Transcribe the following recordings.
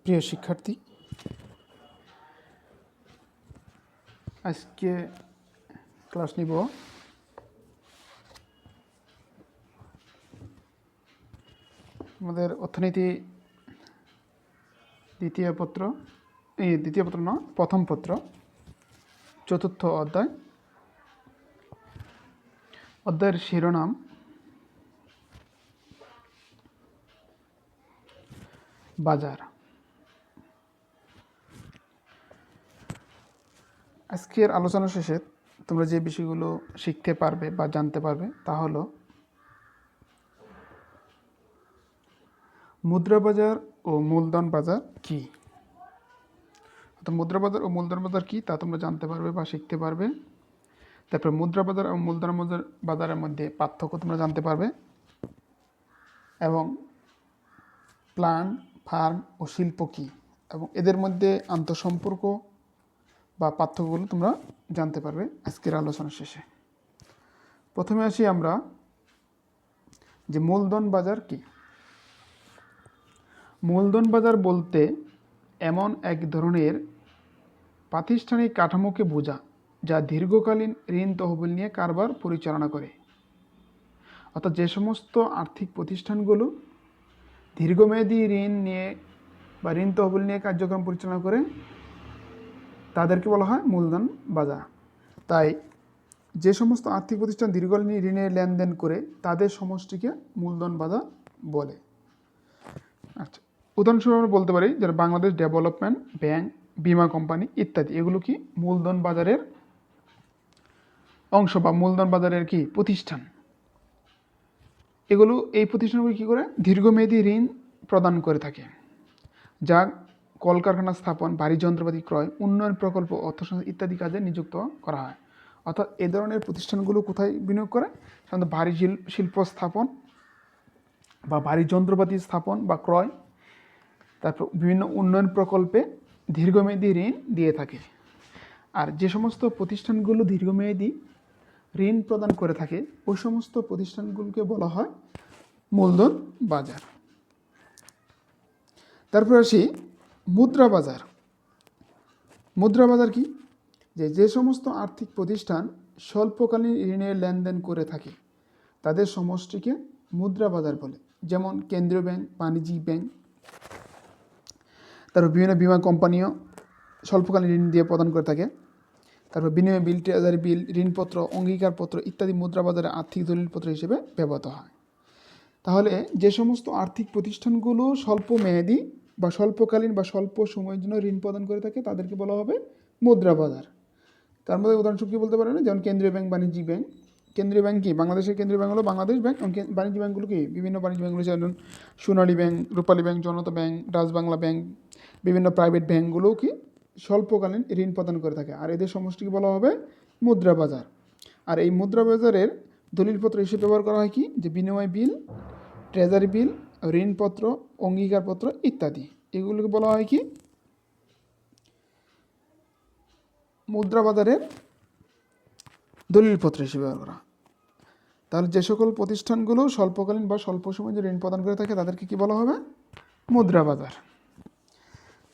প্রিয় শিক্ষার্থী, আজকে ক্লাস নিব আমাদের অর্থনীতি প্রথম পত্র চতুর্থ অধ্যায়ের শিরোনাম বাজার। আজকের আলোচনা শেষে তোমরা যে বিষয়গুলো শিখতে পারবে বা জানতে পারবে তা হলো মুদ্রা বাজার ও মূলধন বাজার কী। অর্থাৎ মুদ্রা বাজার ও মূলধন বাজার কী তা তোমরা জানতে পারবে বা শিখতে পারবে। তারপরে মুদ্রা বাজার এবং মূলধন বাজারের মধ্যে পার্থক্য তোমরা জানতে পারবে এবং প্ল্যান্ট, ফার্ম ও শিল্প কী এবং এদের মধ্যে আন্তঃসম্পর্ক বা পার্থক্যগুলো তোমরা জানতে পারবে আজকের আলোচনা শেষে। প্রথমে আসি আমরা যে মূলধন বাজার কী। মূলধন বাজার বলতে এমন এক ধরনের প্রাতিষ্ঠানিক কাঠামোকে বোঝা যা দীর্ঘকালীন ঋণ তহবিল নিয়ে কারবার পরিচালনা করে। অর্থাৎ যে সমস্ত আর্থিক প্রতিষ্ঠানগুলো দীর্ঘমেয়াদী ঋণ নিয়ে বা ঋণ তহবিল নিয়ে কার্যক্রম পরিচালনা করে তাদেরকে বলা হয় মূলধন বাজার। তাই যে সমস্ত আর্থিক প্রতিষ্ঠান দীর্ঘকালীন ঋণে লেনদেন করে তাদের সমষ্টিকে মূলধন বাজার বলে। আচ্ছা, উদাহরণস্বরূপ আমরা বলতে পারি যারা বাংলাদেশ ডেভেলপমেন্ট ব্যাংক, বিমা কোম্পানি ইত্যাদি, এগুলো কি মূলধন বাজারের অংশ বা মূলধন বাজারের কি প্রতিষ্ঠান। এই প্রতিষ্ঠানগুলো কী করে দীর্ঘমেয়াদী ঋণ প্রদান করে থাকে, যা কলকারখানা স্থাপন, ভারী যন্ত্রপাতি ক্রয়, উন্নয়ন প্রকল্প, অর্থসংস্থান ইত্যাদি কাজে নিযুক্ত করা হয়। অর্থাৎ এ ধরনের প্রতিষ্ঠানগুলো কোথায় বিনিয়োগ করে? সাধারণত ভারী শিল্প স্থাপন বা ভারী যন্ত্রপাতি স্থাপন বা ক্রয়, তারপর বিভিন্ন উন্নয়ন প্রকল্পে দীর্ঘমেয়াদী ঋণ দিয়ে থাকে। আর যে সমস্ত প্রতিষ্ঠানগুলো দীর্ঘমেয়াদী ঋণ প্রদান করে থাকে ওই সমস্ত প্রতিষ্ঠানগুলোকে বলা হয় মূলধন বাজার। তারপর আসি মুদ্রা বাজার। মুদ্রা বাজার কি? যে সমস্ত আর্থিক প্রতিষ্ঠান স্বল্পকালীন ঋণের লেনদেন করে থাকে তাদের সমষ্টিকে মুদ্রা বাজার বলে। যেমন কেন্দ্রীয় ব্যাংক, বাণিজ্যিক ব্যাংক, তারপর বিভিন্ন বিমা কোম্পানিও স্বল্পকালীন ঋণ দিয়ে প্রদান করে থাকে। তারপর বিনিময় বিল, ট্রেজারি বিল, ঋণপত্র, অঙ্গীকারপত্র ইত্যাদি মুদ্রা বাজারে আর্থিক দলিলপত্র হিসেবে ব্যবহৃত হয়। তাহলে যে সমস্ত আর্থিক প্রতিষ্ঠানগুলো স্বল্প মেয়াদি বা স্বল্পকালীন বা স্বল্প সময়ের জন্য ঋণ প্রদান করে থাকে তাদেরকে বলা হবে মুদ্রা বাজার। তার মধ্যে উদাহরণস্বরূপ কী বলতে পারেন, যেমন কেন্দ্রীয় ব্যাংক, বাণিজ্যিক ব্যাংক। কেন্দ্রীয় ব্যাংক কি? বাংলাদেশের কেন্দ্রীয় ব্যাংক হলো বাংলাদেশ ব্যাংক। বাণিজ্যিক ব্যাংকগুলো কি? বিভিন্ন বাণিজ্য ব্যাংকগুলো যেমন সোনালী ব্যাংক, রূপালী ব্যাংক, জনতা ব্যাংক, ডাচ বাংলা ব্যাংক, বিভিন্ন প্রাইভেট ব্যাংকগুলোও কি স্বল্পকালীন ঋণ প্রদান করে থাকে। আর এদের সমষ্টিকে বলা হবে মুদ্রা বাজার। আর এই মুদ্রা বাজারের দলিলপত্র হিসেবে ব্যবহার করা হয় কি? যে বিনিময় বিল, ট্রেজারি বিল, ঋণপত্র, অঙ্গীকারপত্র ইত্যাদি, এগুলোকে বলা হয় কি মুদ্রা বাজারের দলিলপত্র হিসেবে ব্যবহার করা। তাহলে যে সকল প্রতিষ্ঠানগুলো স্বল্পকালীন বা স্বল্প সময়ে যে ঋণ প্রদান করে থাকে তাদেরকে কি বলা হবে? মুদ্রা বাজার।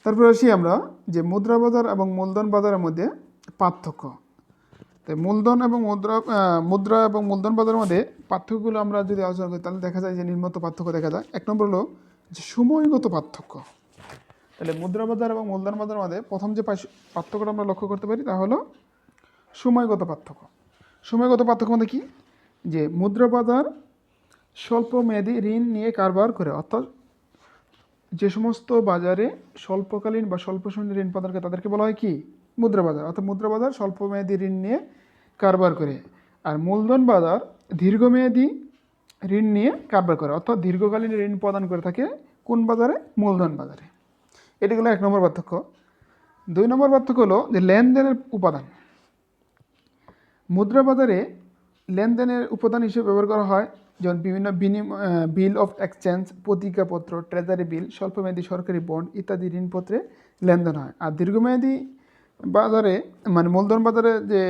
তারপর আসি আমরা যে মুদ্রা বাজার এবং মূলধন বাজারের মধ্যে পার্থক্য। তাই মুদ্রা এবং মূলধন বাজারের মধ্যে পার্থক্যগুলো আমরা যদি আলোচনা করি তাহলে দেখা যায় যে নিম্নত পার্থক্য দেখা যায়। এক নম্বর হলো যে সময়গত পার্থক্য। তাহলে মুদ্রা বাজার এবং মূলধন বাজারের মধ্যে প্রথম যে পার্থক্যটা আমরা লক্ষ্য করতে পারি তা হলো সময়গত পার্থক্য। সময়গত পার্থক্য মধ্যে কি? যে মুদ্রা বাজার স্বল্প মেয়াদী ঋণ নিয়ে কারবার করে। অর্থাৎ যে সমস্ত বাজারে স্বল্পকালীন বা স্বল্প সময়ের ঋণ প্রদান করে তাদেরকে বলা হয় কি মুদ্রা বাজার। অর্থাৎ মুদ্রা বাজার স্বল্প মেয়াদী ঋণ নিয়ে কারবার করে। আর মূলধন বাজার দীর্ঘমেয়াদী ঋণ নিয়ে কারবার করে। অর্থাৎ দীর্ঘকালীন ঋণ প্রদান করে থাকে কোন বাজারে? মূলধন বাজারে। এটি হলো এক নম্বর পার্থক্য। দুই নম্বর পার্থক্য হলো যে লেনদেনের উপাদান। মুদ্রা বাজারে লেনদেনের উপাদান হিসেবে ব্যবহার করা হয় যেমন বিভিন্ন বিল অফ এক্সচেঞ্জ, প্রতিজ্ঞাপত্র, ট্রেজারি বিল, স্বল্পমেয়াদী সরকারি বন্ড ইত্যাদি ঋণপত্রে লেনদেন হয়। আর দীর্ঘমেয়াদী বাজারে মানে মূলধন বাজারে যে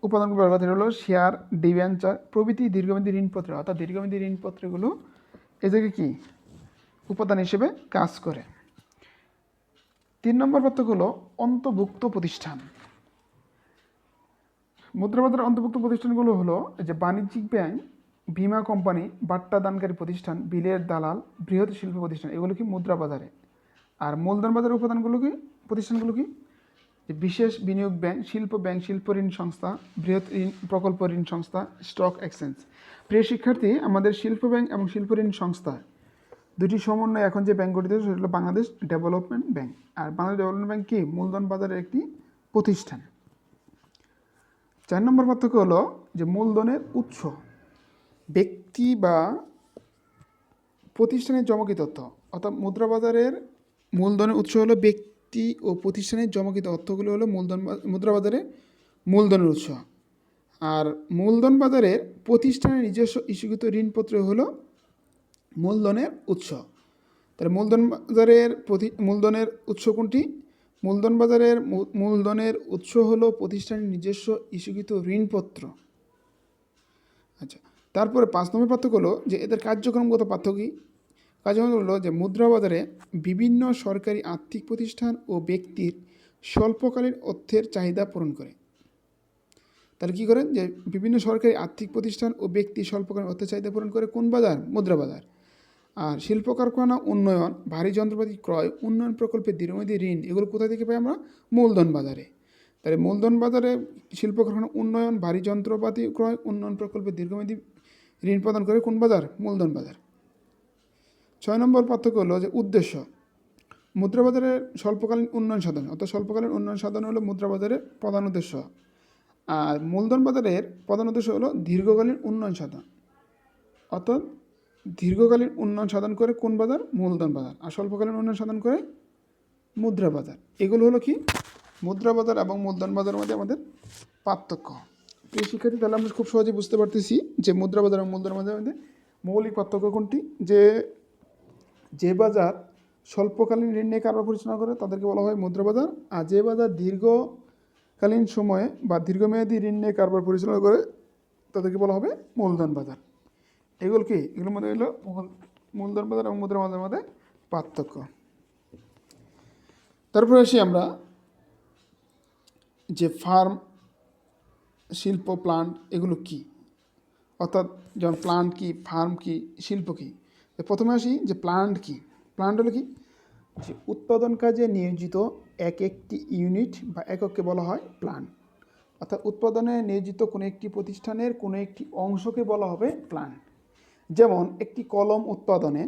উপাদানগুলো ব্যবহার হলো শেয়ার, ডিবেঞ্চার প্রভৃতি দীর্ঘমেয়াদী ঋণপত্র। অর্থাৎ দীর্ঘমেয়াদী ঋণপত্রগুলো এ জায়গায় কি উপাদান হিসেবে কাজ করে। 3 নম্বর পার্থক্য হলো অন্তর্ভুক্ত প্রতিষ্ঠান। মুদ্রাবাজারের অন্তর্ভুক্ত প্রতিষ্ঠানগুলো হলো যে বাণিজ্যিক ব্যাংক, বীমা কোম্পানি, বাট্টা দানকারী প্রতিষ্ঠান, বিলের দালাল, বৃহৎ শিল্প প্রতিষ্ঠান, এগুলো কি মুদ্রা বাজারে। আর মূলধন বাজারের উপাদানগুলো কি, প্রতিষ্ঠানগুলো কি, যে বিশেষ বিনিয়োগ ব্যাংক, শিল্প ঋণ সংস্থা, বৃহৎ ঋণ প্রকল্প ঋণ সংস্থা, স্টক এক্সচেঞ্জ। প্রিয় শিক্ষার্থী, আমাদের শিল্প ব্যাংক এবং শিল্প ঋণ সংস্থা দুটি সমন্বয়ে এখন যে ব্যাংক গঠিত সেটা হলো বাংলাদেশ ডেভেলপমেন্ট ব্যাংক। আর বাংলাদেশ ডেভেলপমেন্ট ব্যাংক কি, মূলধন বাজারের একটি প্রতিষ্ঠান। 4 নম্বর পার্থক্য হলো যে মূলধনের উৎস, ব্যক্তি বা প্রতিষ্ঠানের জমাকৃত অর্থ। অর্থাৎ মুদ্রা বাজারের মূলধনের উৎস হলো ব্যক্তি ও প্রতিষ্ঠানের জমাকৃত অর্থগুলো হলো মুদ্রা বাজারের মূলধনের উৎস। আর মূলধন বাজারের প্রতিষ্ঠানের নিজস্ব ইস্যুকৃত ঋণপত্র হলো মূলধনের উৎস। তাহলে মূলধনের উৎস কোনটি? মূলধন বাজারের মূলধনের উৎস হলো প্রতিষ্ঠানের নিজস্ব ইস্যুকৃত ঋণপত্র। আচ্ছা, তারপরে 5 নম্বর পার্থক্য হলো যে এদের কার্যক্রমগত পার্থক্য কী? কার্যক্রম হলো যে মুদ্রা বাজারে বিভিন্ন সরকারি আর্থিক প্রতিষ্ঠান ও ব্যক্তির স্বল্পকালীন অর্থের চাহিদা পূরণ করে। তাহলে কী করেন, যে বিভিন্ন সরকারি আর্থিক প্রতিষ্ঠান ও ব্যক্তি স্বল্পকালীন অর্থের চাহিদা পূরণ করে কোন বাজার? মুদ্রা বাজার। আর শিল্প কারখানা উন্নয়ন, ভারী যন্ত্রপাতি ক্রয়, উন্নয়ন প্রকল্পের দীর্ঘমেয়াদী ঋণ, এগুলো কোথায় থেকে পাই আমরা? মূলধন বাজারে। তাহলে মূলধন বাজারে শিল্প কারখানা উন্নয়ন, ভারী যন্ত্রপাতি ক্রয়, উন্নয়ন প্রকল্পের দীর্ঘমেয়াদী ঋণ প্রদান করে কোন বাজার? মূলধন বাজার। 6 নম্বর পার্থক্য হলো যে উদ্দেশ্য। মুদ্রা বাজারের স্বল্পকালীন উন্নয়ন সাধন, অর্থাৎ স্বল্পকালীন উন্নয়ন সাধন হলো মুদ্রা বাজারের প্রধান উদ্দেশ্য। আর মূলধন বাজারের প্রধান উদ্দেশ্য হলো দীর্ঘকালীন উন্নয়ন সাধন, অর্থাৎ দীর্ঘকালীন উন্নয়ন সাধন করে কোন বাজার? মূলধন বাজার। আর স্বল্পকালীন উন্নয়ন সাধন করে মুদ্রা বাজার। এগুলো হলো কি, মুদ্রা বাজার এবং মূলধন বাজারের মধ্যে আমাদের পার্থক্য। প্রিয় শিক্ষার্থী, তাহলে আমরা খুব সহজেই বুঝতে পারতেছি যে মুদ্রা বাজার এবং মূলধন বাজারের মধ্যে মৌলিক পার্থক্য কোনটি। যে বাজার স্বল্পকালীন ঋণ নিয়ে কারবার পরিচালনা করে তাদেরকে বলা হয় মুদ্রা বাজার। আর যে বাজার দীর্ঘকালীন সময়ে বা দীর্ঘমেয়াদী ঋণ নিয়ে কারবার পরিচালনা করে তাদেরকে বলা হবে মূলধন বাজার। এগুলো কি, এগুলোর মধ্যে হলো মূলধন বাজার এবং মুদ্রা বাজারের মধ্যে পার্থক্য। তারপরে আসি আমরা যে ফার্ম, শিল্প, প্লান্ট, এগুলো কি, অর্থাৎ যেমন প্লান্ট কি, ফার্ম কি, শিল্প কি। প্রথমে আসি যে প্লান্ট কি। প্লান্ট হলো কি, যে উৎপাদন কাজে নিয়োজিত একটি ইউনিট বা একককে বলা হয় প্লান্ট। অর্থাৎ উৎপাদনে নিয়োজিত কোনো একটি প্রতিষ্ঠানের কোনো একটি অংশকে বলা হবে প্লান্ট। যেমন একটি কলম উৎপাদনে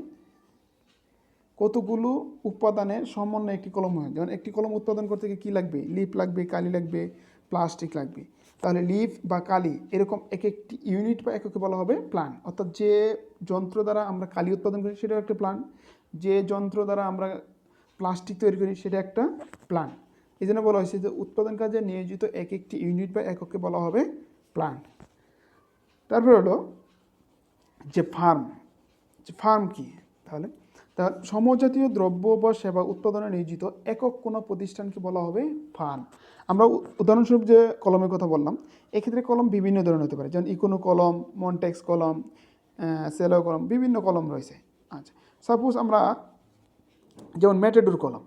কতগুলো উপাদানের সমন্বয়ে একটি কলম হয়। যেমন একটি কলম উৎপাদন করতে গিয়ে কী লাগবে? লিফ লাগবে, কালি লাগবে, প্লাস্টিক লাগবে। তাহলে লিফ বা কালি এরকম একটি ইউনিট বা এককে বলা হবে প্লান্ট। অর্থাৎ যে যন্ত্র দ্বারা আমরা কালি উৎপাদন করি সেটা একটা প্লান্ট, যে যন্ত্র দ্বারা আমরা প্লাস্টিক তৈরি করি সেটা একটা প্লান্ট। এই জন্য বলা হয়েছে যে উৎপাদন কাজে নিয়োজিত একটি ইউনিট বা এককে বলা হবে প্লান্ট। তারপর হলো যে ফার্ম কি, তাহলে সমজাতীয় দ্রব্য বা সেবা উৎপাদনে নিয়োজিত একক কোনো প্রতিষ্ঠানকে বলা হবে ফার্ম। আমরা উদাহরণস্বরূপ যে কলমের কথা বললাম, এক্ষেত্রে কলম বিভিন্ন ধরনের হতে পারে, যেমন ইকোনো কলম, মন্টেক্স কলম, সেলো কলম, বিভিন্ন কলম রয়েছে। আচ্ছা, সাপোজ আমরা যেমন ম্যাটাডোর কলম,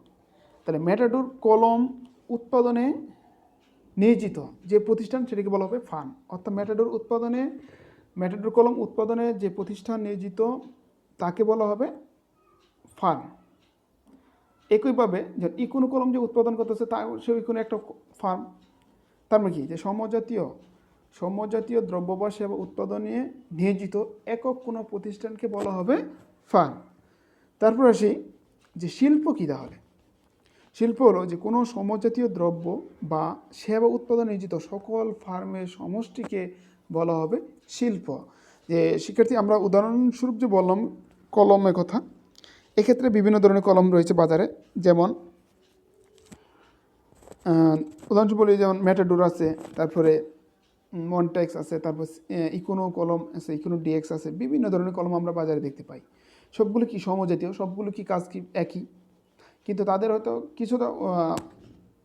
তাহলে ম্যাটাডোর কলম উৎপাদনে নিয়োজিত যে প্রতিষ্ঠান সেটাকে বলা হবে ফার্ম। অর্থাৎ ম্যাটাডোর কলম উৎপাদনে যে প্রতিষ্ঠান নিয়োজিত তাকে বলা হবে ফার্ম। একইভাবে যে ইকোনো কলম যে উৎপাদন করতেছে তা সে ইকোনো একটা ফার্ম। তার মানে কি, যে সমজাতীয় দ্রব্য বা সেবা উৎপাদনে নিয়োজিত একক কোনো প্রতিষ্ঠানকে বলা হবে ফার্ম। তারপর আসি যে শিল্প কী। তাহলে শিল্প হলো যে কোনো সমজাতীয় দ্রব্য বা সেবা উৎপাদনে নিয়োজিত সকল ফার্মের সমষ্টিকে বলা হবে শিল্প। যে শিক্ষার্থী, আমরা উদাহরণস্বরূপ যে বললাম কলমের কথা, এক্ষেত্রে বিভিন্ন ধরনের কলম রয়েছে বাজারে। যেমন উদাহরণস্বরূপ বলি, যেমন ম্যাটাডোর আছে, তারপরে মন্টেক্স আছে, তারপর ইকোনো কলম আছে, ইকোনো ডিএক্স আছে, বিভিন্ন ধরনের কলম আমরা বাজারে দেখতে পাই। সবগুলো কি সমজাতীয়, সবগুলো কি কাজ কি একই, কিন্তু তাদের হয়তো কিছুটা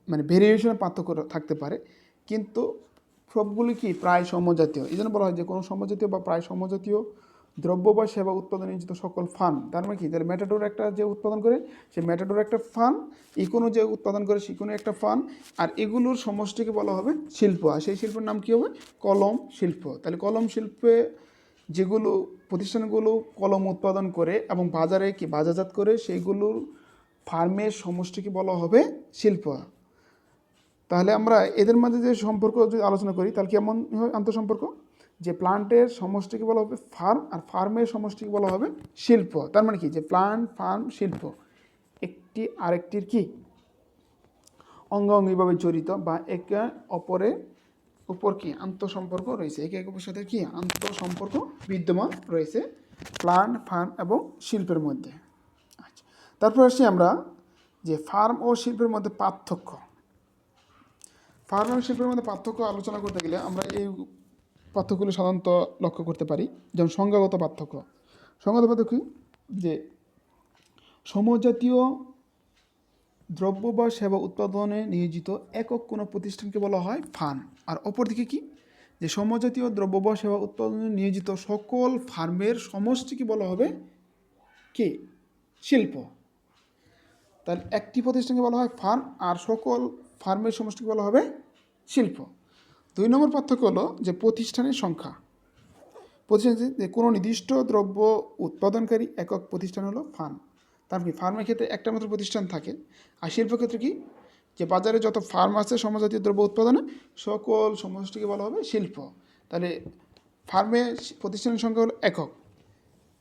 মানে ভেরিয়েশনের পার্থক্য থাকতে পারে, কিন্তু সবগুলো কি প্রায় সমজাতীয়। এই জন্য বলা হয় যে কোনো সমজাতীয় বা প্রায় সমজাতীয় দ্রব্য বা সেবা উৎপাদনে নিয়োজিত সকল ফার্ম। তার মানে কি, তাহলে ম্যাটাডোর একটা যে উৎপাদন করে সে ম্যাটাডোর একটা ফার্ম, ইকোনো যে উৎপাদন করে সেকোনো একটা ফার্ম, আর এগুলোর সমষ্টিকে বলা হবে শিল্প। আর সেই শিল্পের নাম কী হবে? কলম শিল্প। তাহলে কলম শিল্পে যেগুলো প্রতিষ্ঠানগুলো কলম উৎপাদন করে এবং বাজারে কি বাজারজাত করে সেইগুলোর ফার্মের সমষ্টিকে বলা হবে শিল্প। তাহলে আমরা এদের মাঝে যে সম্পর্ক যদি আলোচনা করি তাহলে কেমন হয় আন্তঃসম্পর্ক? যে প্লান্টের সমষ্টিকে বলা হবে ফার্ম, আর ফার্মের সমষ্টিকে বলা হবে শিল্প। তার মানে কি, যে প্লান্ট, ফার্ম, শিল্প একটি আরেকটির কি অঙ্গাঙ্গিভাবে জড়িত বা একে অপরের উপর কি আন্তঃসম্পর্ক রয়েছে, একে অপরের সাথে কি আন্তঃসম্পর্ক বিদ্যমান রয়েছে প্লান্ট, ফার্ম এবং শিল্পের মধ্যে। আচ্ছা, তারপর আসছি আমরা যে ফার্ম ও শিল্পের মধ্যে পার্থক্য। ফার্ম এবং শিল্পের মধ্যে পার্থক্য আলোচনা করতে গেলে আমরা এই পার্থক্যগুলো সাধারণত লক্ষ্য করতে পারি। যেমন সংজ্ঞাগত পার্থক্য। সংজ্ঞাগত পার্থক্য কি? যে সমজাতীয় দ্রব্য বা সেবা উৎপাদনে নিয়োজিত একক কোনো প্রতিষ্ঠানকে বলা হয় ফার্ম। আর অপরদিকে কি, যে সমজাতীয় দ্রব্য বা সেবা উৎপাদনে নিয়োজিত সকল ফার্মের সমষ্টিকে বলা হবে কি শিল্প। তাহলে একটি প্রতিষ্ঠানকে বলা হয় ফার্ম, আর সকল ফার্মের সমষ্টিকে বলা হবে শিল্প। 2 নম্বর পার্থক্য হলো যে প্রতিষ্ঠানের সংখ্যা। প্রতিষ্ঠান যে কোনো নির্দিষ্ট দ্রব্য উৎপাদনকারী একক প্রতিষ্ঠান হলো ফার্ম। তার কি, ফার্মের ক্ষেত্রে একটা মাত্র প্রতিষ্ঠান থাকে। আর শিল্প ক্ষেত্রে কি, যে বাজারে যত ফার্ম আছে সমজাতীয় দ্রব্য উৎপাদনে সকল সমষ্টিকে বলা হবে শিল্প। তাহলে ফার্মে প্রতিষ্ঠানের সংখ্যা হলো একক,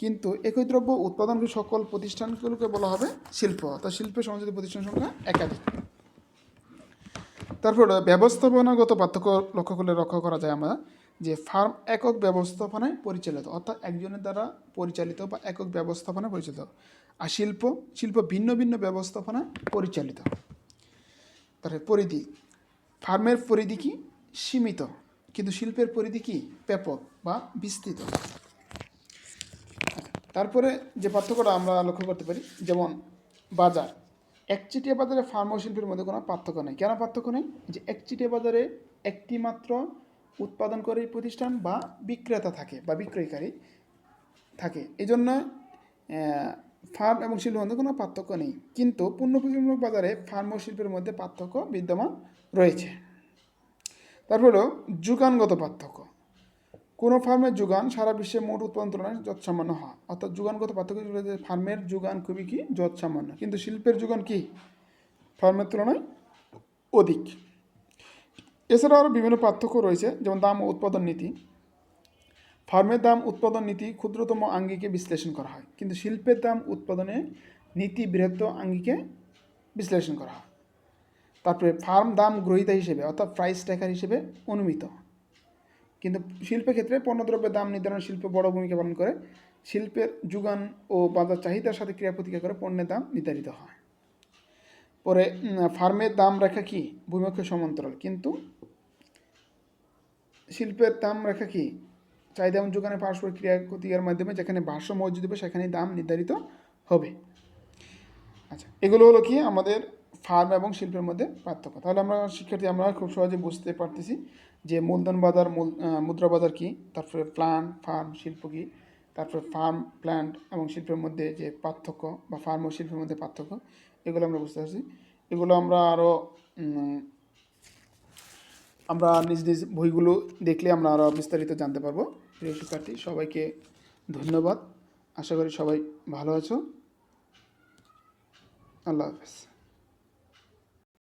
কিন্তু একই দ্রব্য উৎপাদনকারী সকল প্রতিষ্ঠানগুলোকে বলা হবে শিল্প। তা শিল্পের সমজাতীয় প্রতিষ্ঠানের সংখ্যা একাধিক। তারপর ব্যবস্থাপনাগত পার্থক্য লক্ষ্য করলে লক্ষ্য করা যায় আমরা যে ফার্ম একক ব্যবস্থাপনায় পরিচালিত, অর্থাৎ একজনের দ্বারা পরিচালিত বা একক ব্যবস্থাপনায় পরিচালিত। আর শিল্প ভিন্ন ভিন্ন ব্যবস্থাপনায় পরিচালিত। তারপরে পরিধি। ফার্মের পরিধি কি সীমিত, কিন্তু শিল্পের পরিধি কি ব্যাপক বা বিস্তৃত। তারপরে যে পার্থক্যটা আমরা লক্ষ্য করতে পারি, যেমন বাজার। একচেটিয়া বাজারে ফার্ম ও শিল্পের মধ্যে কোনো পার্থক্য নেই। কেন পার্থক্য নেই? যে একচেটিয়া বাজারে একটি মাত্র উৎপাদনকারী প্রতিষ্ঠান বা বিক্রেতা থাকে বা বিক্রয়কারী থাকে, এই জন্য ফার্ম এবং শিল্পের মধ্যে কোনো পার্থক্য নেই। কিন্তু পণ্যপ্রতিমূলক বাজারে ফার্ম ও শিল্পের মধ্যে পার্থক্য বিদ্যমান রয়েছে। তারপরেও যোগানগত পার্থক্য। কোনো ফার্মের যোগান সারা বিশ্বে মোট উৎপাদন তুলনায় যৎসামান্য হয়, অর্থাৎ যোগানগত পার্থক্য যে ফার্মের যোগান খুবই কি যৎসামান্য, কিন্তু শিল্পের যোগান কি ফার্মের তুলনায় অধিক। এছাড়াও আরও বিভিন্ন পার্থক্য রয়েছে, যেমন দাম ও উৎপাদন নীতি। ফার্মের দাম উৎপাদন নীতি ক্ষুদ্রতম আঙ্গিকে বিশ্লেষণ করা হয়, কিন্তু শিল্পের দাম উৎপাদনে নীতি বৃহত্তর আঙ্গিকে বিশ্লেষণ করা হয়। তারপরে ফার্ম দাম গ্রহীতা হিসেবে অর্থাৎ প্রাইস ট্র্যাকার হিসেবে অনুমিত, কিন্তু শিল্পের ক্ষেত্রে পণ্যদ্রব্যের দাম নির্ধারণ শিল্প বড় ভূমিকা পালন করে। শিল্পের যোগান ও বাজার চাহিদার সাথে ক্রিয়া প্রতিক্রিয়া করে পণ্যের দাম নির্ধারিত হয়। পরে ফার্মের দাম রেখা কি ভূমিক্ষের সমান্তরাল, কিন্তু শিল্পের দাম রেখা কি চাহিদা এবং যোগানের পারস্পরিক ক্রিয়া প্রতিক্রিয়ার মাধ্যমে যেখানে ভারসাম্য মজুদ হবে সেখানেই দাম নির্ধারিত হবে। আচ্ছা, এগুলো হলো কি আমাদের ফার্ম এবং শিল্পের মধ্যে পার্থক্য। তাহলে আমরা শিক্ষার্থী আমরা খুব সহজে বুঝতে পারতেছি যে মূলধন বাজার, মুদ্রা বাজার কী, তারপরে প্ল্যান্ট, ফার্ম, শিল্প কী, তারপরে ফার্ম, প্ল্যান্ট এবং শিল্পের মধ্যে যে পার্থক্য বা ফার্ম ও শিল্পের মধ্যে পার্থক্য, এগুলো আমরা বুঝতে পারছি। এগুলো আমরা আরও আমরা নিজ নিজ বইগুলো দেখলে আমরা আরও বিস্তারিত জানতে পারবো। প্রিয় শিক্ষার্থী, সবাইকে ধন্যবাদ। আশা করি সবাই ভালো আছো। আল্লাহ হাফেজ।